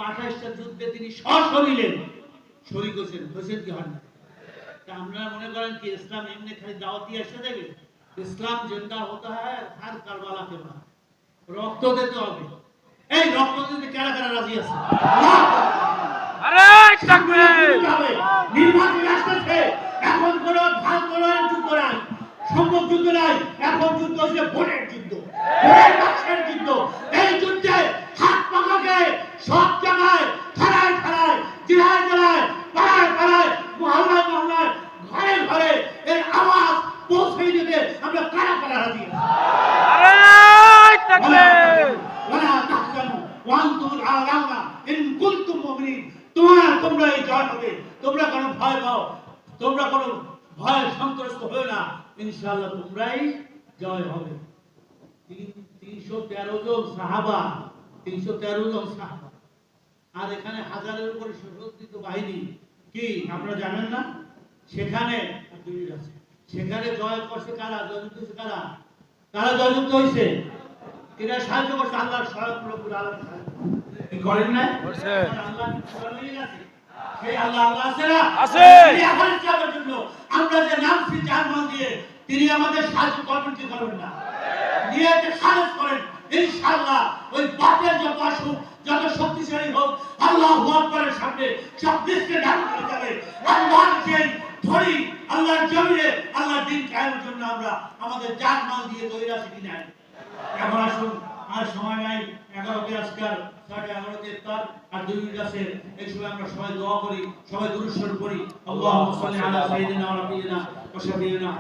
28টা যুদ্ধে তিনি সশরীরে শরীক হয়েছেন কি হন না? আমরা মনে করেন কি ইসলাম এমনি খালি দাওয়াতি এসে দেবে? ইসলাম জিন্দা হতে হয় হর কারবালা के बाद রক্ত দিতে হবে। এই রক্ত দিতে কারা কারা রাজি আছে? আরে তাকবীর! নির্বাচন আসছে, এখন কোন ভাগ করার যুদ্ধ নাই, সম্ভব যুদ্ধ নাই, এখন যুদ্ধ হচ্ছে ভোটের যুদ্ধ, ভোটের বাক্সের যুদ্ধ। এই যুদ্ধে হাত পাকাকে সব জায়গায় থানায় থানায়, জেলায় জেলায়, পাড়ায় পাড়ায়, মহল্লায় মহল্লায়, ঘরে ঘরে এর আওয়াজ পৌঁছে দিতে আমরা কারা কারা রাজি আছি? আরে তাকবীর! ওয়ালা তাহজানু ওয়া আনতুমুল আ'লাউনা ইন কুনতুম মুমিনিন। তোমরা এই জয় হবে, তোমরা কোনো ভয় পাও, তোমরা কোনো ভয় সন্ত্রস্ত হও না, ইনশাআল্লাহ তোমরাই জয় হবে। 313 জন সাহাবা, 313 জন সাহাবা, আর এখানে হাজারের উপরে সশস্ত্র বাহিনী, কি আপনারা জানেন না? সেখানে সেখানে জয় করছে কারা? জয়যুক্ত হয়েছে কারা? কারা জয়যুক্ত হয়েছে? এরা সাহায্য করছে, আল্লাহর স্বয়ং রব্বুল আলামিন কি করেন না? করছে। আল্লাহ কোরআনেই আছে, সেই আল্লাহ আছে না? আছে। তিনি এখন ইসলামের জন্য আমরা যে নামছি জার্মান দিয়ে, তিনি আমাদের সাহায্য করবেন কি করবেন না? নিয়তে খালেস করেন, ইনশাআল্লাহ ওই বাতের যত আসুক, যত শক্তিশালী হোক, আল্লাহু আকবারের সামনে সব দেশকে ঢাকা করে যাবে। আল্লাহর যে ধরি, আল্লাহর জমিনে আল্লাহর দিন কায়েমের জন্য আমরা আমাদের জান মাল দিয়ে তৈরি আছি কিনা। এখন আসুন, আর সময় নাই, 11তে আজকাল 11:30 ইফতার, আর 2 মিনিট আছে। এই সময় আমরা সবাই দোয়া করি, সবাই দুরূদ শরীফ পড়ি। আল্লাহুম্মা সাল্লি আলা সাইয়্যিদিনা ওয়া নাবিয়িনা ওয়া শাফিঈনা